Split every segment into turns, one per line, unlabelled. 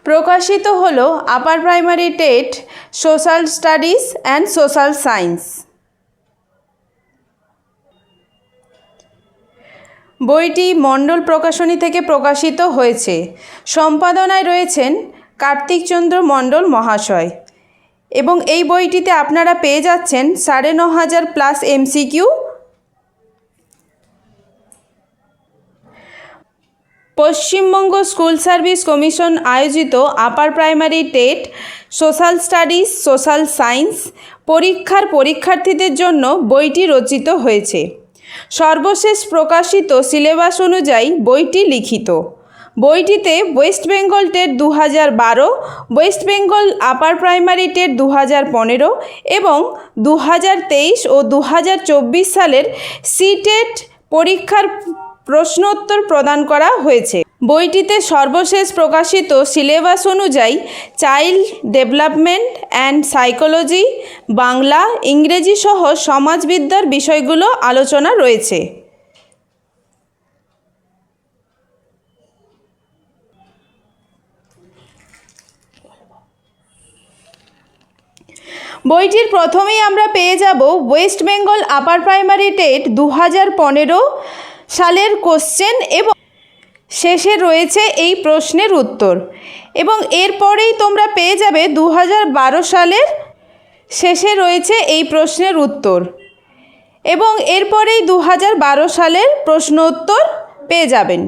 প্রকাশিত হলো আপার primary TET social studies and social science. বইটি মণ্ডল প্রকাশনী থেকে প্রকাশিত হয়েছে। সম্পাদনায় রয়েছেন কার্তিক চন্দ্র মণ্ডল মহাশয় এবং এই বইটিতে আপনারা পেয়ে যাচ্ছেন ৯,৫০০ plus MCQ. Paschimbanga school service commission আয়োজিত upper primary TET social studies social science পরীক্ষার পরীক্ষার্থীদের জন্য বইটি রচিত হয়েছে। সর্বশেষ প্রকাশিত সিলেবাস অনুযায়ী বইটি লিখিত। বইটিতে West Bengal TET ২০১২, West Bengal আপার প্রাইমারি টেট ২০১৫ এবং ২০২৩ ও ২০২৪ সালের সিটেট পরীক্ষার প্রশ্নোত্তর প্রদান করা হয়েছে। বইটিতে সর্বশেষ প্রকাশিত সিলেবাস অনুযায়ী child development and psychology, Bangla, ইংরেজি সহ সমাজবিদ্যার বিষয়গুলো আলোচনা রয়েছে। বইটির প্রথমেই আমরা পেয়ে যাব ওয়েস্ট বেঙ্গল আপার প্রাইমারি টেট ২০১৫ সালের কোশ্চেন এবং শেষে রয়েছে এই প্রশ্নের উত্তর, এবং এরপরেই তোমরা পেয়ে যাবে ২০১২ সালের শেষে রয়েছে এই প্রশ্নের উত্তর, এবং এরপরেই ২০১২ সালের প্রশ্ন উত্তর পেয়ে যাবেন।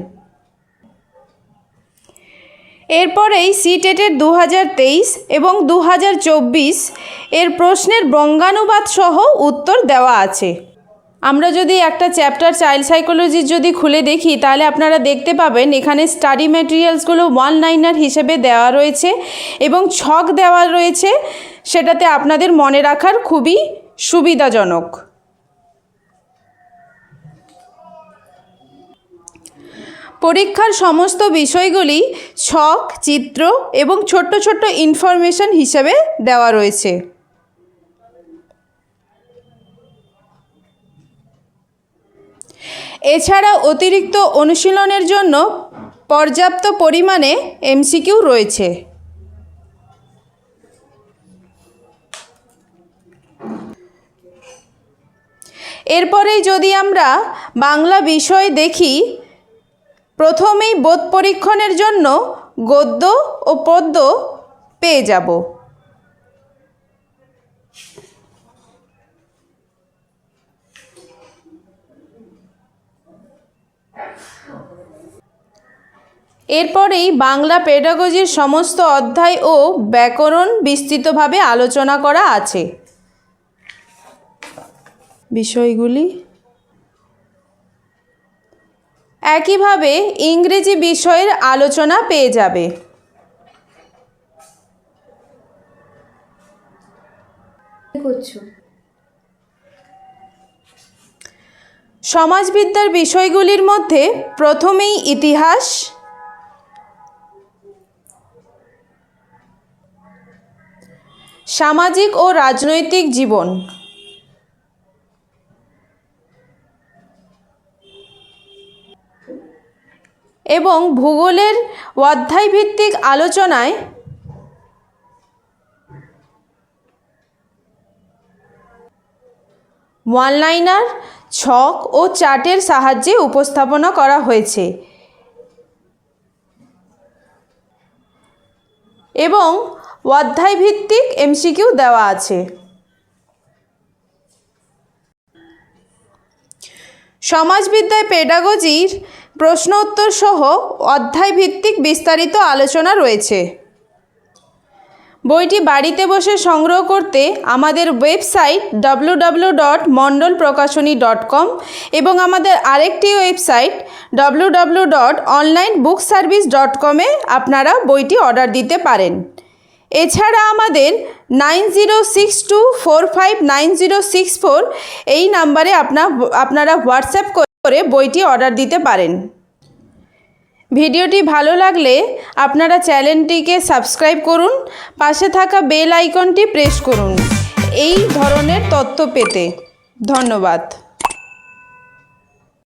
এরপরেই সিটেটের ২০২৩ এবং ২০২৪ এর প্রশ্নের বঙ্গানুবাদ সহ উত্তর দেওয়া আছে। আমরা যদি একটা চ্যাপ্টার চাইল্ড সাইকোলজির যদি খুলে দেখি তাহলে আপনারা দেখতে পাবেন এখানে স্টাডি ম্যাটেরিয়ালসগুলো ওয়ান লাইনার হিসেবে দেওয়া রয়েছে এবং ছক দেওয়া রয়েছে, সেটাতে আপনাদের মনে রাখার খুবই সুবিধাজনক। পরীক্ষার সমস্ত বিষয়গুলি ছক, চিত্র এবং ছোট্ট ছোট্ট ইনফরমেশন হিসেবে দেওয়া রয়েছে। এছাড়া অতিরিক্ত অনুশীলনের জন্য পর্যাপ্ত পরিমাণে এমসিকিউ রয়েছে। এরপরেই যদি আমরা বাংলা বিষয় দেখি, প্রথমেই বোধ পরীক্ষণের জন্য গদ্য ও পদ্য পেয়ে যাব। এরপরেই বাংলা পেডাগজির সমস্ত অধ্যায় ও ব্যাকরণ বিস্তৃতভাবে আলোচনা করা আছে। বিষয়গুলি একইভাবে ইংরেজি বিষয়ের আলোচনা পেয়ে যাবে। সমাজবিদ্যার বিষয়গুলির মধ্যে প্রথমেই ইতিহাস, সামাজিক ও রাজনৈতিক জীবন, এবং ভূগোলের অধ্যায়ভিত্তিক আলোচনায় ওয়ান লাইনার, ছক ও চার্টের সাহায্যে উপস্থাপনা করা হয়েছে এবং অধ্যায়ভিত্তিক এমসিকিউ দেওয়া আছে। সমাজবিদ্যায় পেডাগজির প্রশ্ন উত্তর সহ অধ্যায়ভিত্তিক বিস্তারিত আলোচনা রয়েছে। বইটি বাড়িতে বসে সংগ্রহ করতে আমাদের ওয়েবসাইট www.mondolprokashoni.com এবং আমাদের আরেকটি ওয়েবসাইট www.onlinebookservice.com আপনারা বইটি অর্ডার দিতে পারেন। এছাড়া আমাদের 9062459064 এই নাম্বারে আপনারা হোয়াটসঅ্যাপ করে বইটি অর্ডার দিতে পারেন। ভিডিওটি ভালো লাগলে আপনারা চ্যানেলটিকে সাবস্ক্রাইব করুন, পাশে থাকা বেল আইকনটি প্রেস করুন এই ধরনের তথ্য পেতে। ধন্যবাদ।